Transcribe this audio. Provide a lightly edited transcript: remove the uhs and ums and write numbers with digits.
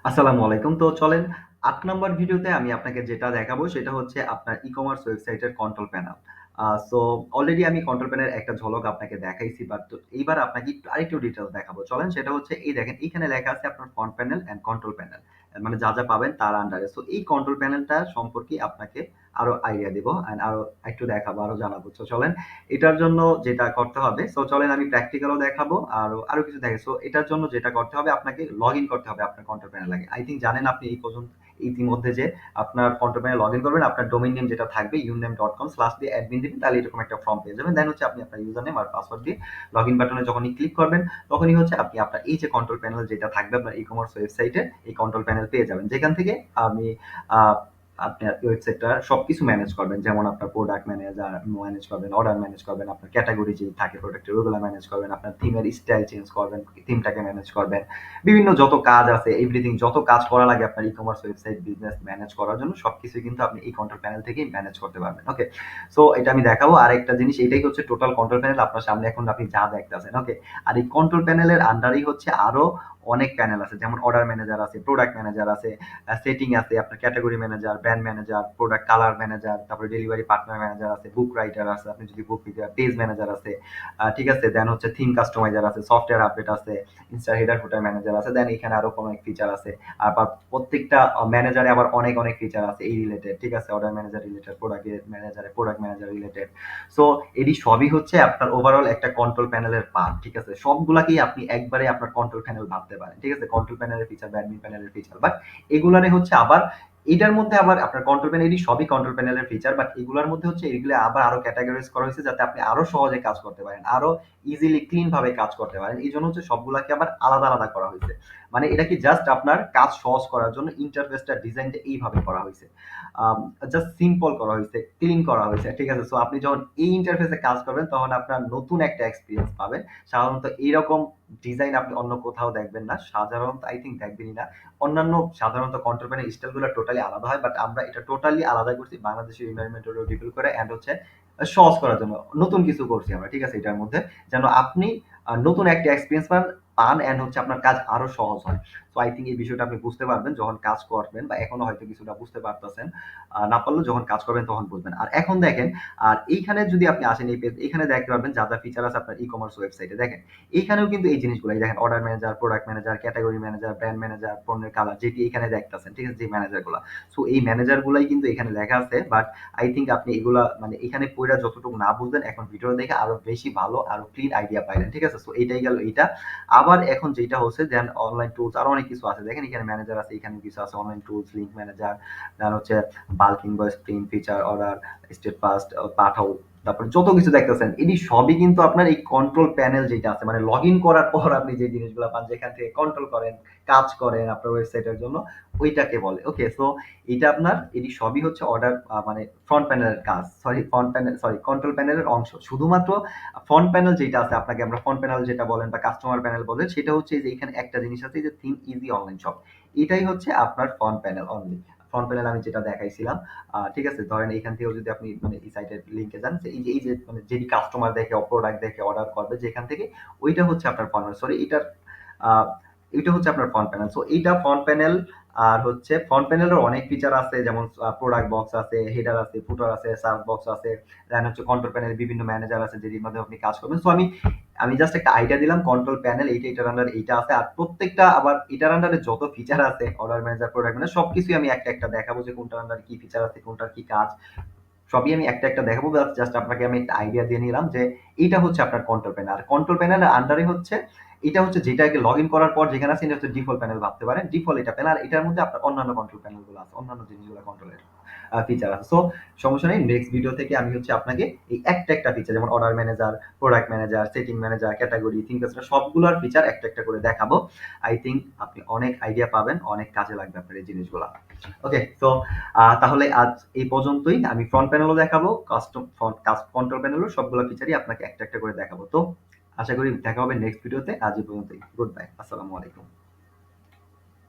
আসসালামু আলাইকুম। তো চলেন ৮ নাম্বার ভিডিওতে আমি আপনাকে যেটা দেখাবো সেটা হচ্ছে আপনার ই-কমার্স ওয়েবসাইটের কন্ট্রোল প্যানেল। সো অলরেডি আমি কন্ট্রোল প্যানেলের একটা ঝলক আপনাকে দেখাইছি বাট এইবার আপনাকে আরেকটু ডিটেইলস দেখাবো। চলেন সেটা হচ্ছে এই দেখেন এইখানে লেখা আছে আপনার front panel and control panel. মানে যা পাবেন তার আন্ডারে। সো এই কন্ট্রোল প্যানেলটা সম্পর্কে আপনাকে আরো আইডিয়া দিব অ্যান্ড আরো একটু দেখাবো, আরো জানাবো। সো চলেন এটার জন্য যেটা করতে হবে, সো চলেন আমি প্র্যাকটিক্যালও দেখাবো আরো কিছু দেখাই। সো এটার জন্য যেটা করতে হবে আপনাকে লগইন করতে হবে আপনার কন্ট্রোল প্যানেলে। আই থিংক জানেন আপনি এই পর্যন্ত ইতিমধ্যে যে আপনার কন্ট্রোল প্যানেলে লগইন করবেন, আপনার ডোমেইন নেম যেটা থাকবে uname.com স্ল্যাশ দিয়ে অ্যাডমিন দিবেন, তাহলে এরকম একটা ফর্ম পেয়ে যাবেন। দেন হচ্ছে আপনি আপনার ইউজার নেম আর পাসওয়ার্ড দিয়ে লগইন বাটনে যখনই ক্লিক করবেন তখনই হচ্ছে আপনি আপনার এই যে কন্ট্রোল প্যানেল যেটা থাকবে আপনার ই-কমার্স ওয়েবসাইটে, এই কন্ট্রোল প্যানেল পেয়ে যাবেন, যেখান থেকে আমি আহ আপনার ওয়েবসাইটটা সবকিছু ম্যানেজ করবেন। যেমন আপনার প্রোডাক্ট ম্যানেজার ম্যানেজ করবেন, অর্ডার ম্যানেজ করবেন, আপনার ক্যাটাগরি যে থাকে প্রোডাক্টের ওগুলো ম্যানেজ করবেন, আপনার থিমের স্টাইল চেঞ্জ করবেন, থিমটাকে ম্যানেজ করবেন। বিভিন্ন যত কাজ আছে এভরিথিং যত কাজ করা লাগে আপনার ই-কমার্স ওয়েবসাইট বিজনেস ম্যানেজ করার জন্য সবকিছু কিন্তু আপনি এই কন্ট্রোল প্যানেল থেকেই ম্যানেজ করতে পারবেন। ওকে, সো এটা আমি দেখাবো। আরেকটা জিনিস, এটাই হচ্ছে টোটাল কন্ট্রোল প্যানেল আপনার সামনে এখন আপনি যা দেখতেছেন। ওকে, আর এই কন্ট্রোল প্যানেলের আন্ডারেই হচ্ছে আরো অনেক প্যানেল আছে, যেমন অর্ডার ম্যানেজার আছে, প্রোডাক্ট ম্যানেজার আছে, সেটিং আছে, আপনার category manager, brand manager, product colour manager, তারপরে ডেলিভারি পার্টনার ম্যানেজার আছে, বুক রাইটার আছে, আপনি যদি বুক পেজ ম্যানেজার আছে, ঠিক আছে। দেন হচ্ছে থিম কাস্টমাইজার আছে, সফটওয়্যার আপডেট আছে, ইনস্টা হেডার ফুটার ম্যানেজার আছে। দেন এখানে আরো কোনো এক ফিচার আছে। আবার প্রত্যেকটা ম্যানেজারে আবার অনেক ফিচার আছে এই রিলেটেড, ঠিক আছে। Order manager related, product manager related. So এটি সবই হচ্ছে আপনার ওভারঅল একটা কন্ট্রোল প্যানেলের পার্ট, ঠিক আছে। সবগুলাকেই আপনি একবারে আপনার কন্ট্রোল প্যানেল ভাবতে পারেন, ঠিক আছে। কন্ট্রোল প্যানেলের ফিচার, অ্যাডমিন প্যানেলের ফিচার, বাট এগুলারে হচ্ছে আবার এটার মধ্যে আবার আপনার কন্ট্রোল প্যানেল, এটি সবই কন্ট্রোল প্যানেলের ফিচার, বাট এগুলোর মধ্যে হচ্ছে এগুলো আবার আরো ক্যাটাগরাইজ করা হয়েছে যাতে আপনি আরো সহজে কাজ করতে পারেন, আরো ইজিলি ক্লিন ভাবে কাজ করতে পারেন। এই জন্য হচ্ছে সবগুলাকে আবার আলাদা করা হয়েছে। মানে এটা কি জাস্ট আপনার কাজ সহজ করার জন্য ইন্টারফেসটা ডিজাইনটা এইভাবে করা হয়েছে, জাস্ট সিম্পল করা হয়েছে, ক্লিন করা হয়েছে, ঠিক আছে। সো আপনি যখন এই ইন্টারফেসে কাজ করবেন তখন আপনার নতুন একটা এক্সপিরিয়েন্স পাবেন। সাধারণত এইরকম ডিজাইন আপনি অন্য কোথাও দেখবেন না, সাধারণত আই থিঙ্ক দেখবেনই না। অন্যান্য সাধারণত কন্ট্রোল প্যানেল স্টাইলগুলো টোটালি আলাদা হয়, বাট আমরা এটা টোটালি আলাদা করছি বাংলাদেশের এনভায়রনমেন্টের উপর ডিপেন্ড করে অ্যান্ড হচ্ছে সহজ করার জন্য নতুন কিছু করছি আমরা, ঠিক আছে। এটার মধ্যে যেন আপনি নতুন একটা এক্সপিরিয়েন্স পান অ্যান্ড হচ্ছে আপনার কাজ আরো সহজ হয়। তো আই থিঙ্ক এই বিষয়টা আপনি বুঝতে পারবেন যখন কাজ করবেন, বা এখনো হয়তো কিছুটা বুঝতে পারতেছেন। না পারলেও যখন কাজ করবেন তখন বুঝবেন। আর এখন দেখেন, আর এইখানে যদি আপনি আসেন এই পেজ, এখানে দেখতে পারবেন যা ফিচার আছে আপনার ই-কমার্স ওয়েবসাইটে। দেখেন এইখানেও কিন্তু এই জিনিসগুলো, দেখেন order manager, product manager, category manager, brand manager, পণ্যের কালার, যেটি এখানে দেখতেছেন, ঠিক আছে, যে ম্যানেজার গুলা। সো এই ম্যানেজার গুলাই কিন্তু এখানে লেখা আছে, বাট আই থিঙ্ক আপনি এগুলা মানে এখানে পড়া যতটুকু না বুঝলেন, এখন ভিডিও দেখে আরো বেশি ভালো আরো ক্লিন আইডিয়া পাইলেন, ঠিক আছে। সো এইটাই গেল এইটা। আবার এখন যেটা হচ্ছে দেন অনলাইন টুলস, আরো অনেক কিছু আছে। দেখেন এখানে ম্যানেজার আছে, এখানে কিছু আছে online tools, link manager, then হচ্ছে bulk invoice, print feature, order, Steadfast, Pathao, তারপর যত কিছু দেখতেছেন এটি সবই কিন্তু আপনার এই কন্ট্রোল প্যানেল যেটা আছে, মানে লগ ইন করার পর আপনি যে জিনিসগুলো পান, যেখান থেকে কন্ট্রোল করেন, কাজ করেন আপনার ওয়েবসাইটের জন্য, ওইটাকে বলে। ওকে, সো এটা আপনার এটি সবই হচ্ছে অর্ডার মানে ফ্রন্ট প্যানেলের কাজ, সরি কন্ট্রোল প্যানেলের অংশ। শুধুমাত্র ফ্রন্ট প্যানেল যেটা আছে, আপনাকে আমরা ফ্রন্ট প্যানেল যেটা বলেন বা কাস্টমার প্যানেল বলেন, সেটা হচ্ছে যে এখানে একটা জিনিস আছে যে থিম ইজি অনলাইন শপ, এটাই হচ্ছে আপনার front panel only. Front panel আমি যেটা দেখাইছিলাম, ঠিক আছে। ধরেন এখান থেকেও যদি আপনি মানে এই সাইটের লিংকে যান, এই যে মানে যেটি কাস্টমার দেখে, প্রোডাক্ট দেখে অর্ডার করবে যেখান থেকে, ওইটা হচ্ছে আপনার ফ্রন্ট প্যানেল। সরি, এটার আহ, এটা হচ্ছে আপনার ফ্রন্ট প্যানেল। সো এইটা ফ্রন্ট প্যানেল। আর হচ্ছে ফ্রন্ট প্যানেলের অনেক ফিচার আছে, যেমন প্রোডাক্ট বক্স আছে, হেডার আছে, ফুটার আছে, সার্চ বক্স আছে। দেন হচ্ছে কন্ট্রোল প্যানেল বিভিন্ন ম্যানেজার আছে যেটির মাধ্যমে আপনি কাজ করবেন। সো আমি আমি জাস্ট একটা আইডিয়া দিলাম কন্ট্রোল প্যানেল এইটা, এটার আন্ডারে এইটা আছে। আর প্রত্যেকটা আবার এটার আন্ডারে যত ফিচার আছে, অর্ডার ম্যানেজার, প্রোডাক্ট ম্যানেজার, সবকিছুই আমি একটা দেখাবো যে কোনটার আন্ডারে কি ফিচার আছে, কোনটার কি কাজ, সবই আমি একটা দেখাবো। জাস্ট আপনাকে আমি একটা আইডিয়া দিয়ে নিলাম যে এইটা হচ্ছে আপনার কন্ট্রোল প্যানেল। আর কন্ট্রোল প্যানেলের আন্ডারে হচ্ছে এটা হচ্ছে যেটাকে লগ ইন করার পর যেখানে আছে, এটা হচ্ছে ডিফল্ট প্যানেল ভাবতে পারেন। ডিফল্ট এটা প্যানেল, আর এটার মধ্যে আপনার অন্যান্য কন্ট্রোল প্যানেল গুলো আছে, অন্যান্য জিনিসগুলো কন্ট্রোলের ফিচার আছে। সো সমস্যা নেই, নেক্সট ভিডিও থেকে আমি হচ্ছে আপনাকে এই একটা ফিচার, যেমন order manager, product manager, setting manager, category, think, সবগুলোর ফিচার একটা করে দেখাবো। আই থিঙ্ক আপনি অনেক আইডিয়া পাবেন, অনেক কাজে লাগবে আপনার এই জিনিসগুলো। ওকে, তো তাহলে আজ এই পর্যন্তই। আমি ফ্রন্ট প্যানেলও দেখাবো, কাস্টম ফ্রন্ট কন্ট্রোল প্যানেলও সবগুলো ফিচারই আপনাকে একটা করে দেখাবো। তো আশা করি দেখা হবে নেক্সট ভিডিওতে। আজ এই পর্যন্তই। গুড বাই, আসসালামু আলাইকুম।